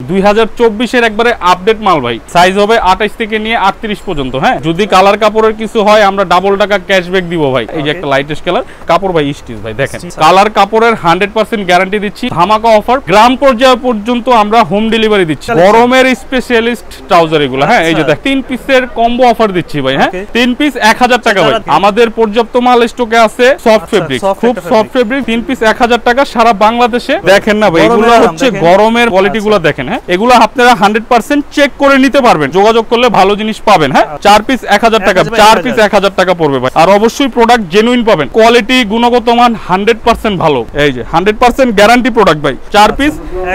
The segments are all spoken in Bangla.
2024 এর একবারে আপডেট মাল ভাই। সাইজ হবে 28 থেকে নিয়ে 38 পর্যন্ত। হ্যাঁ, যদি কালার কাপড়ের কিছু হয় আমরা ডাবল টাকা ক্যাশব্যাক দিব ভাই। এই যে একটা লাইটেস্ট কালার কাপড় ভাই, স্টিচ ভাই দেখেন। কালার কাপড়ের 100% গ্যারান্টি দিচ্ছি। ধামাকা অফার, গ্রাম পর্যায় পর্যন্ত আমরা হোম ডেলিভারি দিচ্ছি। গরমের স্পেশালিস্ট ট্রাউজার এগুলো। হ্যাঁ, এই যে দেখ 3 পিসের কম্বো অফার দিচ্ছি ভাই। হ্যাঁ, 3 পিস 1000 টাকা ভাই। আমাদের পর্যাপ্ত মাল স্টকে আছে। সফট ফেব্রিক, খুব সফট ফেব্রিক। 3 পিস 1000 টাকা সারা বাংলাদেশে। দেখেন না ভাই, এগুলো হচ্ছে গরমের কোয়ালিটিগুলো দেখেন। হ্যাঁ, এগুলো আপনারা 100% চেক করে নিতে পারবেন, যোগাযোগ করলে ভালো জিনিস পাবেন। হ্যাঁ, 4 পিস 1000 টাকা, 4 পিস 1000 টাকা পড়বে ভাই। আর অবশ্যই প্রোডাক্ট জেনুইন পাবেন, কোয়ালিটি গুণগত মান 100% ভালো। এই যে 100% গ্যারান্টি প্রোডাক্ট ভাই। 4 পিস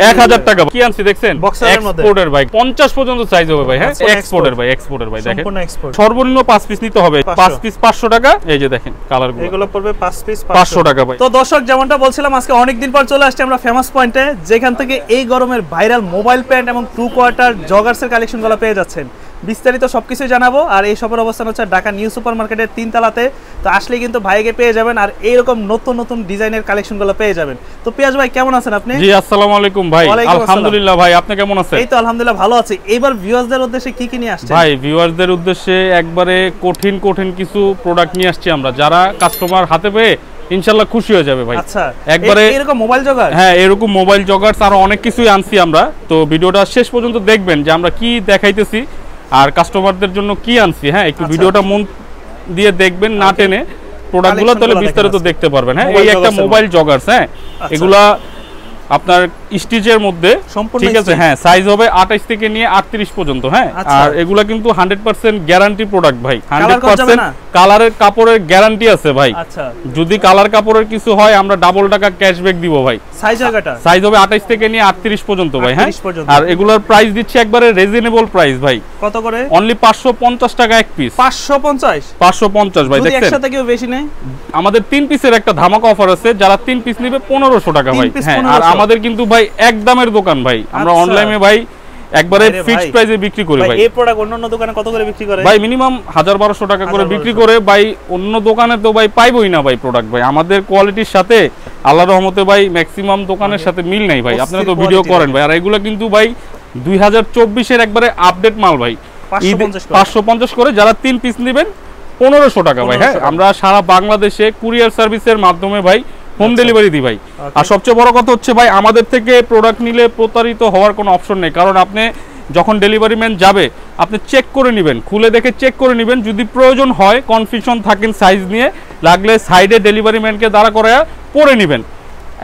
1000 টাকা। কি আনছি দেখছেন? এক্সপোর্টের ভাই, 50 পর্যন্ত সাইজ হবে ভাই। হ্যাঁ, এক্সপোর্টের ভাই, এক্সপোর্টের ভাই দেখেন। সর্বনিম্ন 5 পিস নিতে হবে। 5 পিস 500 টাকা। এই যে দেখেন কালারগুলো, এগুলো পড়বে 5 পিস 500 টাকা ভাই। তো দর্শক, যেমনটা বলছিলাম, আজকে অনেক দিন পর চলে আসছি আমরা ফেমাস পয়েন্টে, যেখান থেকে এই গরমের ভাইরাল মোবাইল প্যান্ট এবং 2 কোয়ার্টার জগার্সের কালেকশনগুলো পেয়ে যাচ্ছেন। বিস্তারিত সবকিছুই জানাবো। আর এই শপের অবস্থান হচ্ছে ঢাকা নিউ সুপার মার্কেটের 3 তলাতে। তো আসলে কিন্তু ভাইকে পেয়ে যাবেন আর এইরকম নতুন নতুন ডিজাইনের কালেকশনগুলো পেয়ে যাবেন। তো পিয়াজ ভাই, কেমন আছেন আপনি? জি, আসসালামু আলাইকুম ভাই। আলহামদুলিল্লাহ ভাই, আপনি কেমন আছেন? এই তো আলহামদুলিল্লাহ ভালো আছি। এবার ভিউয়ারদের উদ্দেশ্যে কি কি নিয়ে আসছেন? ভাই, ভিউয়ারদের উদ্দেশ্যে একবারে কঠিন কঠিন কিছু প্রোডাক্ট নিয়ে আসছি আমরা, যারা কাস্টমার হাতে পেয়ে ইনশাআল্লাহ খুশি হয়ে যাবে ভাই। আচ্ছা, একবারে এরকম মোবাইল জগার? হ্যাঁ, এরকম মোবাইল জগার্স আর অনেক কিছুই আনছি আমরা। তো ভিডিওটা শেষ পর্যন্ত দেখবেন যে আমরা কি দেখাইতেছি আর কাস্টমারদের জন্য কি আনছি। হ্যাঁ, একটু ভিডিওটা মন দিয়ে দেখবেন, না টেনে প্রোডাক্টগুলো, তাহলে বিস্তারিত দেখতে পারবেন। হ্যাঁ, এই একটা মোবাইল জগার্স। হ্যাঁ, এগুলা আপনার স্টিচের মধ্যে, ঠিক আছে। হ্যাঁ, সাইজ হবে 28 থেকে নিয়ে 38 পর্যন্ত। হ্যাঁ, আর এগুলা কিন্তু 100% গ্যারান্টি প্রোডাক্ট ভাই। 100% কালারের কাপড়ের গ্যারান্টি আছে ভাই। আচ্ছা, যদি কালার কাপড়ের কিছু হয় আমরা ডাবল টাকা ক্যাশব্যাক দিব ভাই। সাইজ হবে 28 থেকে নিয়ে 38 পর্যন্ত ভাই। হ্যাঁ, আর এগুলোর প্রাইস দিচ্ছি একবারে রিজনেবল প্রাইস ভাই। কত করে? অনলি 550 টাকা এক পিস। 550 ভাই। দেখেন, একসাথে কেউ বেশি নেই। আমাদের 3 পিসের একটা ধামাকা অফার আছে, যারা 3 পিস নেবে 1500 টাকা ভাই। হ্যাঁ, আর আমাদের কিন্তু ভাই একদমের দোকান ভাই। আমরা অনলাইনে ভাই একবারে ফিক্সড প্রাইসে বিক্রি করি ভাই। এই প্রোডাক্ট অন্য দোকানে কত করে বিক্রি করে? ভাই মিনিমাম 1000-1200 টাকা করে বিক্রি করে ভাই। অন্য দোকানে তো ভাই পাইবই না ভাই প্রোডাক্ট ভাই। আমাদের কোয়ালিটির সাথে আল্লাহর রহমতে ভাই ম্যাক্সিমাম দোকানের সাথে মিল নাই ভাই। আপনারা তো ভিডিও করেন ভাই। আর এগুলো কিন্তু ভাই 2024 এর একবারে আপডেট মাল ভাই। 550 করে। যারা 3 পিস নেবেন 1500 টাকা ভাই। হ্যাঁ, আমরা সারা বাংলাদেশে কুরিয়ার সার্ভিসের মাধ্যমে ভাই হোম ডেলিভারি দিই ভাই। আর সবচেয়ে বড় কথা হচ্ছে ভাই, আমাদের থেকে প্রোডাক্ট নিলে প্রতারিত হওয়ার কোনো অপশন নেই। কারণ আপনি যখন ডেলিভারি ম্যান যাবে, আপনি চেক করে নেবেন, খুলে দেখে চেক করে নেবেন। যদি প্রয়োজন হয়, কনফিউশন থাকেন সাইজ নিয়ে, লাগলে সাইডে ডেলিভারি ম্যানকে দাঁড়া করে পরে নেবেন।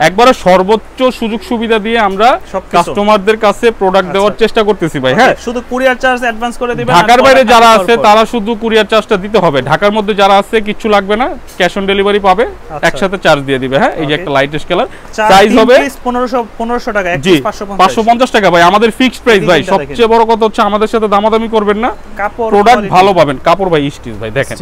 একবারে সর্বোচ্চ সুযোগ সুবিধা দিয়ে আমরা কাস্টমারদের কাছে প্রোডাক্ট দেওয়ার চেষ্টা করতেছি ভাই। হ্যাঁ, শুধু কুরিয়ার চার্জ অ্যাডভান্স করে দিবেন। ঢাকার বাইরে যারা আছে তারা শুধু কুরিয়ার চার্জটা দিতে হবে। ঢাকার মধ্যে যারা আছে কিছু লাগবে না, ক্যাশ অন ডেলিভারি পাবে, একসাথে চার্জ দিয়ে দিবে। হ্যাঁ, এই যে একটা লাইটেস্ট কালার। সাইজ হবে 1500 টাকা, এক পিস 550 টাকা ভাই। আমাদের ফিক্সড প্রাইস ভাই। সবচেয়ে বড় কথা হচ্ছে আমাদের সাথে দামাদামি করবেন না, প্রোডাক্ট ভালো পাবেন। কাপড় ভাই স্টিচ ভাই দেখেন।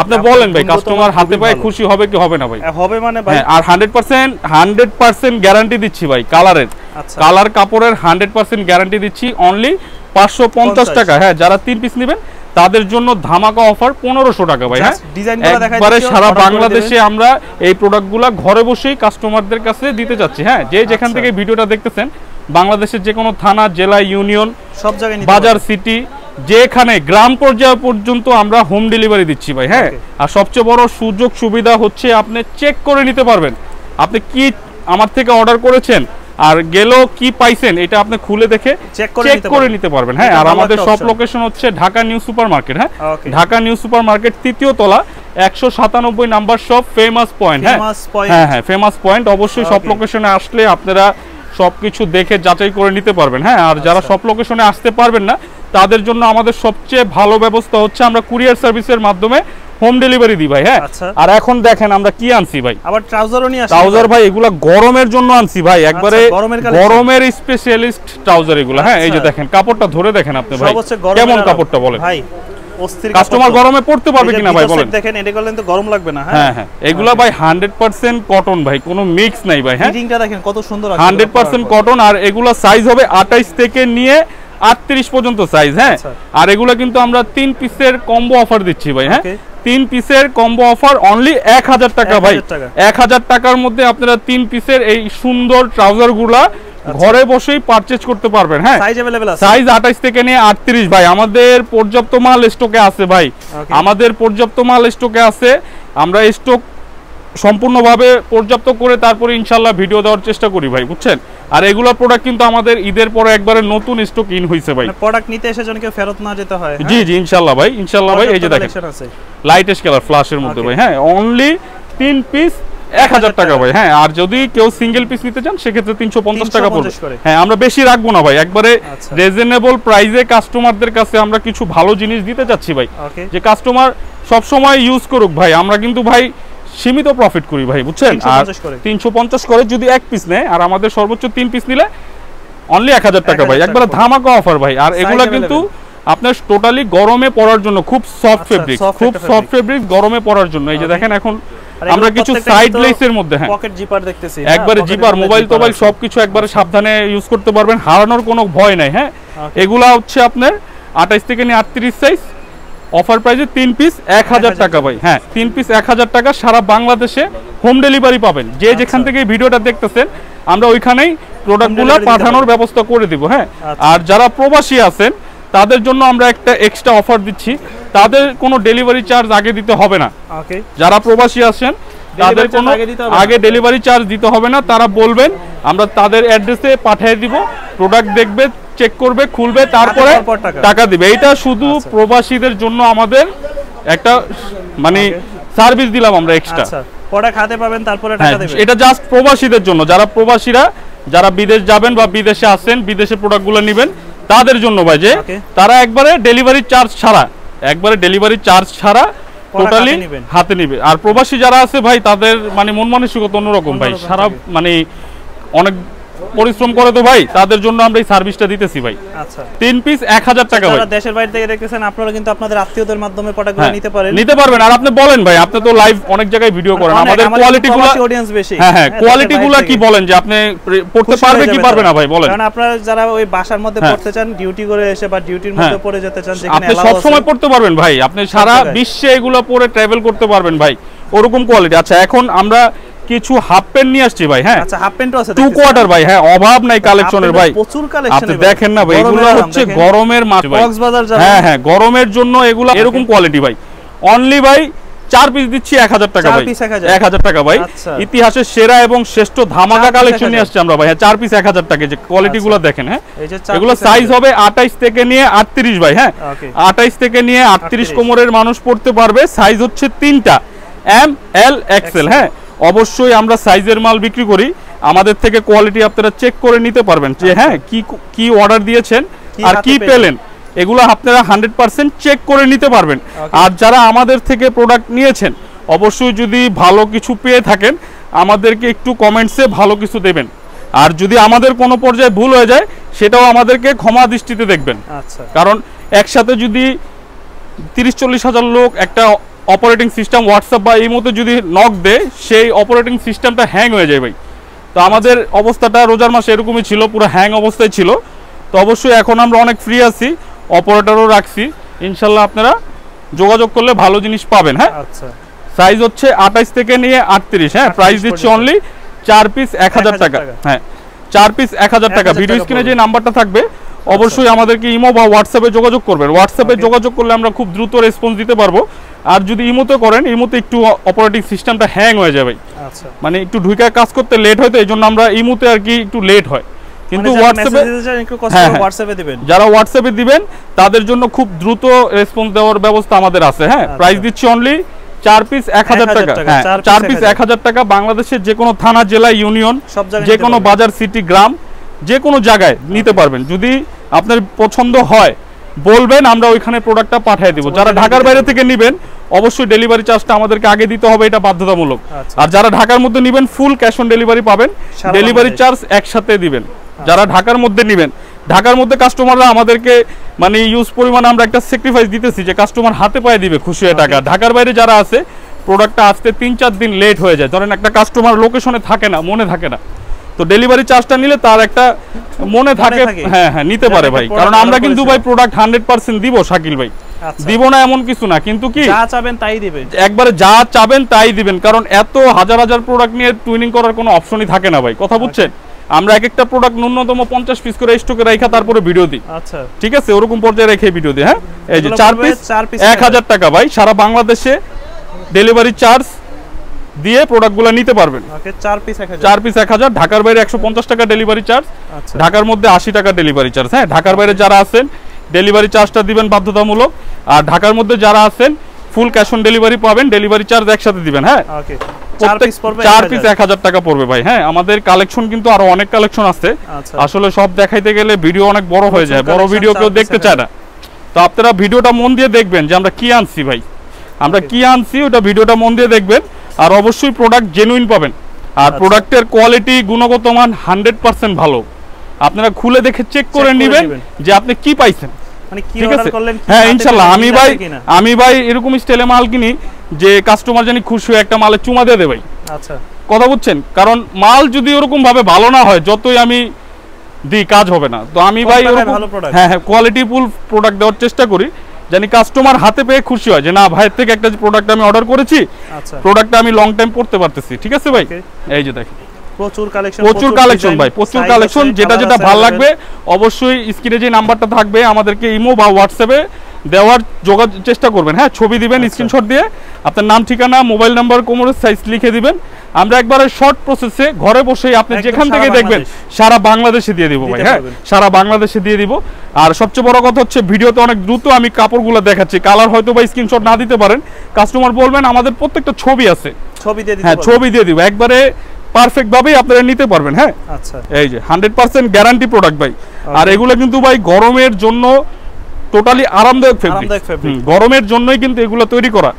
আপনি বলেন ভাই, কাস্টমার হাতে পায় খুশি হবে কি হবে না ভাই? হবে মানে ভাই। আর 100% গ্যারান্টি দিচ্ছি ভাই কালারের। কালার কাপড়ের 100% গ্যারান্টি দিচ্ছি। অনলি 550 টাকা। হ্যাঁ, যারা 3 পিস নেবেন তাদের জন্য ধামাকা অফার 1500 টাকা ভাই। হ্যাঁ, একবারে সারা বাংলাদেশে আমরা এই প্রোডাক্টগুলো ঘরে বসেই কাস্টমারদের কাছে দিতে যাচ্ছি। হ্যাঁ, যে যেখান থেকে ভিডিওটা দেখতেছেন, বাংলাদেশের যে কোনো থানা, জেলা, ইউনিয়ন, সব জায়গায়, বাজার, সিটি, যেখানে গ্রাম পর্যায় পর্যন্ত আমরা হোম ডেলিভারি দিচ্ছি ভাই। হ্যাঁ, আর সবচেয়ে বড় সুযোগ সুবিধা হচ্ছে আপনি চেক করে নিতে পারবেন। আপনি কি আমার থেকে অর্ডার করেছেন আর গেল কি পাইছেন, এটা আপনি খুলে দেখে চেক করে নিতে পারবেন। হ্যাঁ, আর আমাদের সব লোকেশন হচ্ছে ঢাকা নিউ সুপার মার্কেট। হ্যাঁ, ঢাকা নিউ সুপার মার্কেট 3য় তলা, 197 নাম্বার শপ, ফেমাস পয়েন্ট। হ্যাঁ হ্যাঁ, ফেমাস পয়েন্ট। অবশ্যই সব লোকেশনে আসলে আপনারা সবকিছু দেখে যাচাই করে নিতে পারবেন। হ্যাঁ, আর যারা সব লোকেশনে আসতে পারবেন না, তাদের জন্য আমাদের সবচেয়ে ভালো ব্যবস্থা হচ্ছে আমরা কুরিয়ার সার্ভিসের মাধ্যমে হোম ডেলিভারি দিই ভাই। হ্যাঁ, আর এখন দেখেন আমরা কি আনছি ভাই। আবার ট্রাউজারও নিয়ে আসছি। ট্রাউজার ভাই এগুলা গরমের জন্য আনছি ভাই। একবারে গরমের স্পেশালিস্ট ট্রাউজার এগুলা। হ্যাঁ, এই যে দেখেন কাপড়টা ধরে দেখেন আপনি ভাই, কেমন কাপড়টা বলেন ভাই। কাস্টমার গরমে পড়তে পারবে কিনা ভাই বলেন? দেখেন, এটা করলেন তো গরম লাগবে না। হ্যাঁ হ্যাঁ, এগুলা ভাই 100% কটন ভাই, কোনো মিক্স নাই ভাই। হ্যাঁ, ফিটিংটা দেখেন কত সুন্দর আছে। 100% কটন। আর এগুলা সাইজ হবে 28 থেকে নিয়ে 38 পর্যন্ত সাইজ। হ্যাঁ, আর এগুলা কিন্তু আমরা 3 পিসের কম্বো অফার দিচ্ছি ভাই। হ্যাঁ, 3 পিসের কম্বো অফার অনলি 1000 টাকা ভাই। 1000 টাকার মধ্যে আপনারা 3 পিসের এই সুন্দর ট্রাউজার গুলা ঘরে বসেই পারচেজ করতে পারবেন। হ্যাঁ, সাইজ अवेलेबल আছে, সাইজ 28 থেকে নিয়ে 38 ভাই। আমাদের পর্যাপ্ত মাল স্টকে আছে ভাই, আমাদের পর্যাপ্ত মাল স্টকে আছে। আমরা স্টক সম্পূর্ণভাবে পর্যাপ্ত করে তারপরে ইনশাআল্লাহ ভিডিও দেওয়ার চেষ্টা করি ভাই, বুঝছেন। আর এগুলা প্রোডাক্ট কিন্তু আমাদের ঈদের পরে একবারে নতুন স্টক ইন হইছে ভাই। প্রোডাক্ট নিতে এসে যেন কেউ ফেরত না যেতে হয়। জি জি ইনশাআল্লাহ ভাই, ইনশাআল্লাহ ভাই। এই যে দেখেন লাইটেস্ট কালার ফ্ল্যাশের মধ্যে ভাই। হ্যাঁ, অনলি 3 পিস 1000 টাকা ভাই। হ্যাঁ, আর যদি কেউ সিঙ্গেল পিস নিতে চান সেক্ষেত্রে 350 টাকা পড়বে। হ্যাঁ, আমরা বেশি রাখবো না ভাই, একবারে রিজনেবল প্রাইসে কাস্টমারদের কাছে আমরা কিছু ভালো জিনিস দিতে চাচ্ছি ভাই, যে কাস্টমার সব সময় ইউজ করুক ভাই। আমরা কিন্তু ভাই সীমিত প্রফিট করি ভাই, বুঝছেন। আর 350 করে যদি এক পিস নেয়, আর আমাদের সর্বোচ্চ 3 পিস নিলে অনলি 1000 টাকা ভাই, একবারে ধামাকা অফার ভাই। আর এগুলা কিন্তু আপনার টোটালি গরমে পরার জন্য খুব সফট ফেব্রিক, খুব সফট ফেব্রিক গরমে পরার জন্য। এই যে দেখেন এখন আমরা কিছু সাইড লেসের মধ্যে, হ্যাঁ পকেট জিপার দেখতেছি, একবারে জিপার, মোবাইল টোবাইল সবকিছু একবারে সাবধানে ইউজ করতে পারবেন, হারানোর কোনো ভয় নাই। হ্যাঁ, এগুলা হচ্ছে আপনার 28 থেকে নিয়ে 38 সাইজ, অফার প্রাইসে 3 পিস 1000 টাকা ভাই। হ্যাঁ, 3 পিস 1000 টাকা, সারা বাংলাদেশে হোম ডেলিভারি পাবেন। যে যেখান থেকে এই ভিডিওটা দেখতেছেন আমরা ওইখানেই প্রোডাক্টগুলো পাঠানোর ব্যবস্থা করে দিব। হ্যাঁ, আর যারা প্রবাসী আছেন তাদের জন্য আমরা একটা এক্সট্রা অফার দিচ্ছি, তাদের কোনো ডেলিভারি চার্জ আগে দিতে হবে না। যারা প্রবাসী আছেন তাদের কোনো আগে ডেলিভারি চার্জ দিতে হবে না, তারা বলবেন আমরা তাদের অ্যাড্রেসে পাঠিয়ে দিব, প্রোডাক্ট দেখবে, চেক করবে, খুলবে, তারপরে টাকা দিবে। এইটা শুধু প্রবাসীদের জন্য আমাদের একটা মানে সার্ভিস দিলাম আমরা এক্সট্রা। প্রোডাক্ট হাতে পাবেন তারপরে টাকা দিবেন। এটা জাস্ট প্রবাসীদের জন্য, যারা প্রবাসীরা যারা বিদেশ যাবেন বা বিদেশে আছেন, বিদেশে প্রোডাক্টগুলো নেবেন তাদের জন্য ভাই, যে তারা একবারে ডেলিভারি চার্জ ছাড়া, একবারে ডেলিভারি চার্জ ছাড়া টোটালি হাতে নিবে। আর প্রবাসী যারা আছে ভাই তাদের মানে মন মানসিকতা অন্যরকম ভাই, সারা মানে অনেক পরিশ্রম করে তো ভাই, তাদের জন্য আমরা এই সার্ভিসটা দিতেছি ভাই। আচ্ছা, 3 পিস 1000 টাকা ভাই। যারা দেশের বাইরে থেকে দেখতেছেন আপনারা কিন্তু আপনাদের আত্মীয়দের মাধ্যমে প্রোডাক্টগুলো নিতে পারবেন। আর আপনি বলেন ভাই, আপনি তো লাইভ অনেক জায়গায় ভিডিও করেন, আমাদের কোয়ালিটিগুলো অডিয়েন্স বেশি। হ্যাঁ, কোয়ালিটিগুলো কি বলেন যে আপনি পড়তে পারবে কি পারবে না ভাই বলেন। কারণ আপনারা যারা ওই বাসার মধ্যে পড়তে চান, ডিউটি করে এসে বা ডিউটির মধ্যে পড়ে যেতে চান, যেখানে আপনি সব সময় পড়তে পারবেন ভাই, আপনি সারা বিশ্বে এগুলো পরে ট্রাভেল করতে পারবেন ভাই, ওরকম কোয়ালিটি। আচ্ছা, এখন আমরা কিছু হাফ প্যান্ট নিয়ে আসছি ভাই। হ্যাঁ, আচ্ছা, হাফ প্যান্টও আছে 2 কোয়ার্টার ভাই। হ্যাঁ, অভাব নাই কালেকশনের ভাই, প্রচুর কালেকশন। আপনি দেখেন না ভাই, এগুলো হচ্ছে গরমের মাল ভাই, কক্সবাজার যাবেন। হ্যাঁ হ্যাঁ, গরমের জন্য এগুলো এরকম কোয়ালিটি ভাই। অনলি ভাই 4 পিস দিচ্ছি 1000 টাকা ভাই, 1000 টাকা ভাই। ইতিহাসের সেরা এবং শ্রেষ্ঠ ধামাকা কালেকশন নিয়ে আসছে আমরা ভাই। হ্যাঁ, 4 পিস 1000 টাকা, যে কোয়ালিটিগুলো দেখেন। হ্যাঁ, এগুলো সাইজ হবে 28 থেকে নিয়ে 38 ভাই। হ্যাঁ, 28 থেকে নিয়ে 38 কোমরের মানুষ পড়তে পারবে। সাইজ হচ্ছে 3টা, এম, এল, এক্সেল। হ্যাঁ, অবশ্যই আমরা সাইজের মাল বিক্রি করি, আমাদের থেকে কোয়ালিটি আপনারা চেক করে নিতে পারবেন, যে হ্যাঁ কি অর্ডার দিয়েছেন আর কি পেলেন, এগুলো আপনারা 100% চেক করে নিতে পারবেন। আর যারা আমাদের থেকে প্রোডাক্ট নিয়েছেন অবশ্যই যদি ভালো কিছু পেয়ে থাকেন আমাদেরকে একটু কমেন্টসে ভালো কিছু দেবেন, আর যদি আমাদের কোনো পর্যায়ে ভুল হয়ে যায় সেটাও আমাদেরকে ক্ষমা দৃষ্টিতে দেখবেন। কারণ একসাথে যদি 30-40 হাজার লোক একটা অপারেটিং সিস্টেম হোয়াটসঅ্যাপ বা এই মতো যদি নক দেয়, সেই অপারেটিং সিস্টেমটা হ্যাং হয়ে যায় ভাই। তো আমাদের অবস্থাটা রোজার মাসে এরকমই ছিল, পুরো হ্যাং অবস্থায় ছিল। তো অবশ্যই এখন আমরা অনেক ফ্রি আছি, অপারেটরও রাখছি, ইনশাল্লাহ আপনারা যোগাযোগ করলে ভালো জিনিস পাবেন। হ্যাঁ, আচ্ছা, সাইজ হচ্ছে 28 থেকে নিয়ে 38। হ্যাঁ, প্রাইস দিচ্ছি অনলি 4 পিস 1000 টাকা। হ্যাঁ, 4 পিস 1000 টাকা। ভিডিও স্ক্রিনে যে নাম্বারটা থাকবে অবশ্যই আমাদেরকে ইমো বা হোয়াটসঅ্যাপে যোগাযোগ করবেন। হোয়াটসঅ্যাপে যোগাযোগ করলে আমরা খুব দ্রুত রেসপন্স দিতে পারবো। আর যদি ইমোতে করেন, ইমোতে একটু অপারেটিং সিস্টেমটা হ্যাং হয়ে যাবে, আচ্ছা, মানে একটু ঢুকে কাজ করতে লেট হয়, তো এই জন্য আমরা ইমোতে আর কি একটু লেট হয়। কিন্তু হোয়াটসঅ্যাপে দিবেন, যারা হোয়াটসঅ্যাপে দিবেন তাদের জন্য খুব দ্রুত রেসপন্স দেওয়ার ব্যবস্থা আমাদের আছে। হ্যাঁ, প্রাইস দিচ্ছি অনলি 4 পিস 1000 টাকা। হ্যাঁ, 4 পিস 1000 টাকা। বাংলাদেশের যে কোনো থানা, জেলা, ইউনিয়ন, যে কোনো বাজার, সিটি, গ্রাম, যে কোনো জায়গায় নিতে পারবেন। যদি আপনার পছন্দ হয় বলবেন, আমরা ওইখানে প্রোডাক্টটা পাঠিয়ে দিব। যারা ঢাকার বাইরে থেকে নেবেন অবশ্যই ডেলিভারি চার্জটা আমাদেরকে আগে দিতে হবে, এটা বাধ্যতামূলক। আর যারা ঢাকার মধ্যে নেবেন ফুল ক্যাশ অন ডেলিভারি পাবেন, ডেলিভারি চার্জ একসাথে দিবেন। যারা ঢাকার মধ্যে নেবেন, ঢাকার মধ্যে কাস্টমাররা আমাদেরকে মানে ইউজ পরিমাণে আমরা একটা স্যাক্রিফাইস দিতেছি যে কাস্টমার হাতে পায়ে দিবে খুশি হয়ে টাকা। ঢাকার বাইরে যারা আছে প্রোডাক্টটা আসতে 3-4 দিন লেট হয়ে যায়, ধরেন একটা কাস্টমার লোকেশনে থাকে না, মনে থাকে না, তো ডেলিভারি চার্জটা নিলে তার একটা মনে থাকে। হ্যাঁ হ্যাঁ, নিতে পারে ভাই, কারণ আমরা কিন্তু ভাই প্রোডাক্ট 100% দিব শাকিল ভাই, দিব না এমন কিছু না, কিন্তু কি যা চাবেন তাই দিবেন, একবারে যা চাবেন তাই দিবেন। কারণ এত হাজার হাজার প্রোডাক্ট নিয়ে টুইনিং করার কোনো অপশনই থাকে না ভাই, কথা বুঝছেন। আমরা এক একটা প্রোডাক্ট ন্যূনতম 50 পিস করে স্টকে রাখা তারপরে ভিডিও দিই। আচ্ছা ঠিক আছে, ওরকম পর্যায়ে রেখে ভিডিও দিই। হ্যাঁ, এই যে 4 পিস 1000 টাকা ভাই, সারা বাংলাদেশে ডেলিভারি চার্জ দিয়ে প্রোডাক্টগুলো নিতে পারবেন। ওকে, 4 পিস 1000, 4 পিস 1000, ঢাকার বাইরে 150 টাকা ডেলিভারি চার্জ, ঢাকার মধ্যে 80 টাকা ডেলিভারি চার্জ। হ্যাঁ, ঢাকার বাইরে যারা আছেন ডেলিভারি চার্জটা দিবেন বাধ্যতামূলক, আর ঢাকার মধ্যে যারা আছেন ফুল ক্যাশ অন ডেলিভারি পাবেন, ডেলিভারি চার্জ একসাথে দিবেন। হ্যাঁ, ওকে, 4 পিস 1000 টাকা পড়বে ভাই। হ্যাঁ, আমাদের কালেকশন কিন্তু আরো অনেক কালেকশন আছে, আসলে সব দেখাইতে গেলে ভিডিও অনেক বড় হয়ে যায়, বড় ভিডিও কেউ দেখতে চায় না। তো আপনারা ভিডিওটা মন দিয়ে দেখবেন যে আমরা কি আনছি ভাই, আমরা কি আনছি ওটা ভিডিওটা মন দিয়ে দেখবেন। আর অবশ্যই প্রোডাক্ট জেনুইন পাবেন, আর প্রোডাক্টের কোয়ালিটি গুণগত মান 100% ভালো। আপনারা খুলে দেখে চেক করে নেবেন যে আপনি কি পাইছেন। মানে কি অর্ডার করলেন। হ্যাঁ ইনশাআল্লাহ, আমি ভাই এরকম স্টাইলে মাল কিনি যে কাস্টমার জানি খুশি হয়ে একটা মালে চুমা দিয়ে দেয় ভাই। আচ্ছা, কথা বুঝছেন, কারণ মাল যদি ওরকম ভাবে ভালো না হয় যতই আমি দিই কাজ হবে না। তো আমি ভাই হ্যাঁ কোয়ালিটিফুল প্রোডাক্ট দেওয়ার চেষ্টা করি, জানি কাস্টমার হাতে পেয়ে খুশি হয় যে না ভাইয়ের থেকে একটা প্রোডাক্ট আমি অর্ডার করেছি, প্রোডাক্টটা আমি লং টাইম পড়তে পারতেছি। ঠিক আছে ভাই, এই যে দেখেন প্রচুর কালেকশন ভাই, প্রচুর কালেকশন। যেটা যেটা ভালো লাগবে অবশ্যই স্ক্রিনে যে নাম্বারটা থাকবে আমাদেরকে ইমো বা হোয়াটসঅ্যাপে দেওয়ার যোগাযোগ চেষ্টা করবেন। হ্যাঁ, ছবি দিবেন, স্ক্রিনশট দিয়ে আপনার নাম ঠিকানা মোবাইল নাম্বার কোমরের সাইজ লিখে দিবেন। আমরা একবারে শর্ট প্রসেসে ঘরে বসেই আপনি যেখান থেকে দেখবেন সারা বাংলাদেশে দিয়ে দিব ভাই। হ্যাঁ, সারা বাংলাদেশে দিয়ে দিব। আর সবচেয়ে বড় কথা হচ্ছে ভিডিওতে অনেক দ্রুত আমি কাপড়গুলো দেখাচ্ছি, কালার হয়তো বা স্ক্রিনশট না দিতে পারেন, কাস্টমার বলবেন আমাদের প্রত্যেকটা ছবি আছে, ছবি দিয়ে দিব, একবারে পারফেক্ট ভাবেই আপনারা নিতে পারবেন। হ্যাঁ, আচ্ছা, এই যে 100% গ্যারান্টি প্রোডাক্ট ভাই। আর এগুলো কিন্তু ভাই গরমের জন্য টোটালি আরামদায়ক ফেব্রিক, গরমের জন্যই কিন্তু এগুলো তৈরি করা।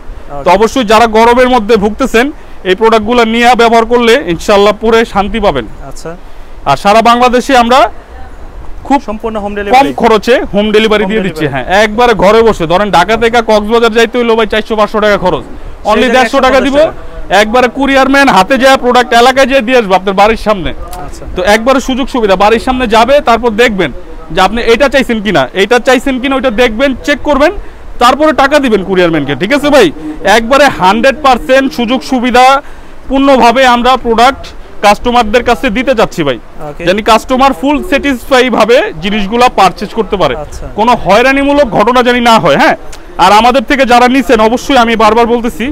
তো অবশ্যই যারা গরমের মধ্যে ভুগতেছেন এই প্রোডাক্টগুলো নিয়ে ব্যবহার করলে ইনশাআল্লাহ পুরো শান্তি পাবেন। আচ্ছা, আর সারা বাংলাদেশে আমরা খুব সম্পূর্ণ হোম ডেলিভারি, কম খরচে হোম ডেলিভারি দিয়ে দিচ্ছি। হ্যাঁ, একবারে ঘরে বসে, ধরেন ঢাকা থেকে কক্সবাজার যাইতে হইলো ভাই 400-500 টাকা খরচ, অনলি 150 টাকা দিব, একবারে কুরিয়ার ম্যান হাতে যায় প্রোডাক্ট এলাকায় যেয়ে দিয়ে আসবে আপনার বাড়ির সামনে। তো একবারে সুযোগ সুবিধা, বাড়ির সামনে যাবে, তারপর দেখবেন যে আপনি এটা চাইছেন কিনা, ওইটা দেখবেন, চেক করবেন, তারপরে টাকা দিবেন কুরিয়ার ম্যানকে। ঠিক আছে ভাই, একবারে 100% সুযোগ সুবিধা পূর্ণভাবে আমরা প্রোডাক্ট কাস্টমারদের কাছে দিতে যাচ্ছি ভাই, জানি কাস্টমার ফুল স্যাটিসফাই ভাবে জিনিসগুলো পারচেজ করতে পারে, কোনো হয়রানিমূলক ঘটনা জানি না হয়। হ্যাঁ, আর আমাদের থেকে যারা নিছেন অবশ্যই আমি বারবার বলতেছি,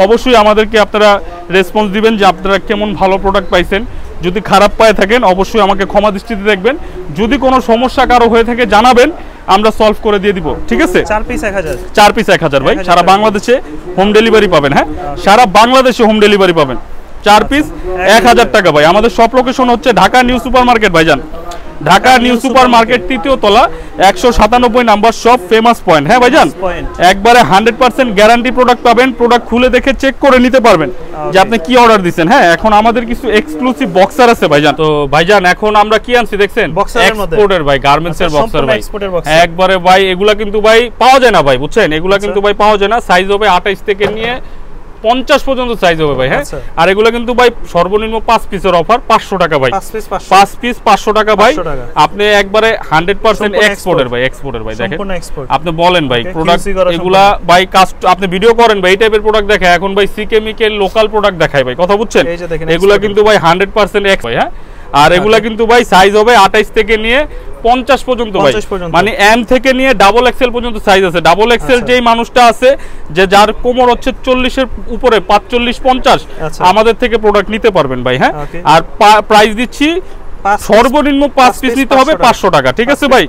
অবশ্যই আমাদেরকে আপনারা রেসপন্স দিবেন যে আপনারা কেমন ভালো প্রোডাক্ট পাইছেন। যদি খারাপ পায় থাকেন অবশ্যই আমাকে ক্ষমা দৃষ্টিতে দেখবেন, যদি কোনো সমস্যা কারো হয়ে থাকে জানাবেন, আমরা সলভ করে দিয়ে দিব। ঠিক আছে, 4 পিস 1000 ভাই, সারা বাংলাদেশে হোম ডেলিভারি পাবেন। হ্যাঁ, সারা বাংলাদেশে হোম ডেলিভারি পাবেন, 4 পিস 1000 টাকা ভাই। আমাদের সব লোকেশন হচ্ছে ঢাকা নিউ সুপার মার্কেট ভাইজান, ঢাকা নিউ সুপার মার্কেট 3য় তলা 197 নাম্বার শপ ফেমাস পয়েন্ট। হ্যাঁ ভাইজান, একবারে 100% গ্যারান্টি প্রোডাক্ট পাবেন, প্রোডাক্ট খুলে দেখে চেক করে নিতে পারবেন যে আপনি কি অর্ডার দিবেন। হ্যাঁ, এখন আমাদের কিছু এক্সক্লুসিভ বক্সার আছে ভাইজান। তো ভাইজান এখন আমরা কি আনছি দেখছেন, এক্সপোর্টের ভাই, গার্মেন্টস এর বক্সার ভাই, একবারে ভাই এগুলা কিন্তু ভাই পাওয়া যায় না ভাই, বুঝছেন, এগুলা কিন্তু ভাই পাওয়া যায় না। সাইজ হবে 28 থেকে নিয়ে 50 পর্যন্ত সাইজ হবে ভাই। হ্যাঁ, আর এগুলো কিন্তু ভাই সর্বনিম্ন 5 পিসের অফার 500 টাকা ভাই, 5 পিস 500 টাকা ভাই। আপনি একবারে 100% এক্সপোর্টের ভাই, দেখেন আপনি বলেন ভাই প্রোডাক্ট এগুলা ভাই কাস্ট আপনি ভিডিও করেন ভাই, এই টাইপের প্রোডাক্ট দেখায় এখন ভাই, সিকেমিক্যাল লোকাল প্রোডাক্ট দেখায় ভাই, কথা বুঝছেন, এগুলা কিন্তু ভাই 100% এক্স ভাই। হ্যাঁ, আর এগুলা কিন্তু ভাই সাইজ হবে 28 থেকে নিয়ে 50 পর্যন্ত ভাই, মানে এম থেকে নিয়ে ডাবল এক্সেল পর্যন্ত সাইজ আছে। ডাবল এক্সেল যেই মানুষটা আছে যে যার কোমর হচ্ছে 40 এর উপরে, 45-50, আমাদের থেকে প্রোডাক্ট নিতে পারবেন ভাই। হ্যাঁ, আর প্রাইস দিচ্ছি সর্বনিম্ন 5 পিস নিতে হবে 500 টাকা। ঠিক আছে ভাই,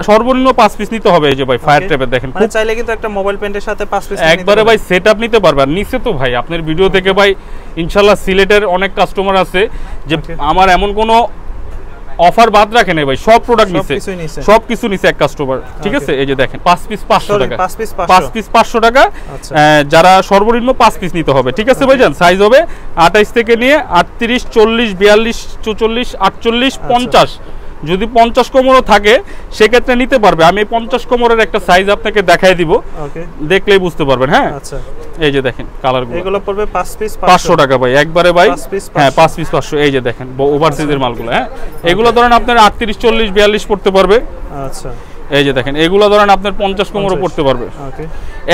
সর্বনিম্ন 5 পিস নিতে হবে। এই যে ভাই ফায়ার ট্র্যাপের দেখেন, মানে চাইলে কিন্তু একটা মোবাইল প্যান্টের সাথে 5 পিস একবারে ভাই সেটআপ নিতে পারবেন। নিচে তো ভাই আপনার ভিডিও থেকে ভাই ইনশাআল্লাহ সিলেটের অনেক কাস্টমার আছে যে আমার এমন কোনো অফার বাদ রাখে নাই ভাই, সব প্রোডাক্ট নিছে, সব কিছু নিছে এক কাস্টমার। ঠিক আছে, এই যে দেখেন 5 পিস 500 টাকা, 5 পিস 500 টাকা, যারা সর্বনিম্ন 5 পিস নিতে হবে। ঠিক আছে ভাইজান, সাইজ হবে 28 থেকে নিয়ে 38, 40, 42, 44, 48, 50, যদি 50 কোমরও থাকে সেক্ষেত্রে নিতে পারবে। আমি 50 কোমরের একটা সাইজ আপনাকে দেখাই দিব, দেখলেই বুঝতে পারবেন। হ্যাঁ, এই যে দেখেন কালারগুলো, এগুলো পড়বে 5 পিস 500 টাকা ভাই, একবারে ভাই। হ্যাঁ, 5 পিস 500। এই যে দেখেন ওভারসাইজের মালগুলো। হ্যাঁ, এগুলো ধরেন আপনার 38, 40, 42 পড়তে পারবে। আচ্ছা, এই যে দেখেন এগুলো ধরেন আপনার 50 কোমরও পড়তে পারবে। ওকে,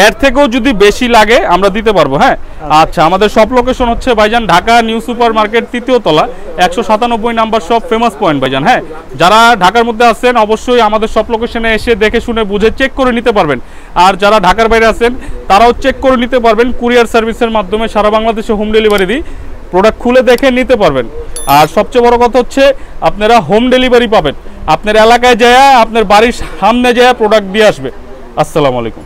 এর থেকেও যদি বেশি লাগে আমরা দিতে পারবো। হ্যাঁ, আচ্ছা, আমাদের শপ লোকেশন হচ্ছে ভাইজান ঢাকা নিউ সুপার মার্কেট 3য় তলা 197 নাম্বার শপ ফেমাস পয়েন্ট ভাইজান। হ্যাঁ, যারা ঢাকার মধ্যে আছেন অবশ্যই আমাদের শপ লোকেশনে এসে দেখে শুনে বুঝে চেক করে নিতে পারবেন। আর যারা ঢাকার বাইরে আছেন তারাও চেক করে নিতে পারবেন, কুরিয়ার সার্ভিসের মাধ্যমে সারা বাংলাদেশে হোম ডেলিভারি দিই, প্রোডাক্ট খুলে দেখে নিতে পারবেন। আর সবচেয়ে বড় কথা হচ্ছে আপনারা হোম ডেলিভারি পাবেন, আপনার এলাকায় যায় আপনার বাড়ির সামনে যায় প্রোডাক্ট দিয়ে আসবে। আসসালামু আলাইকুম।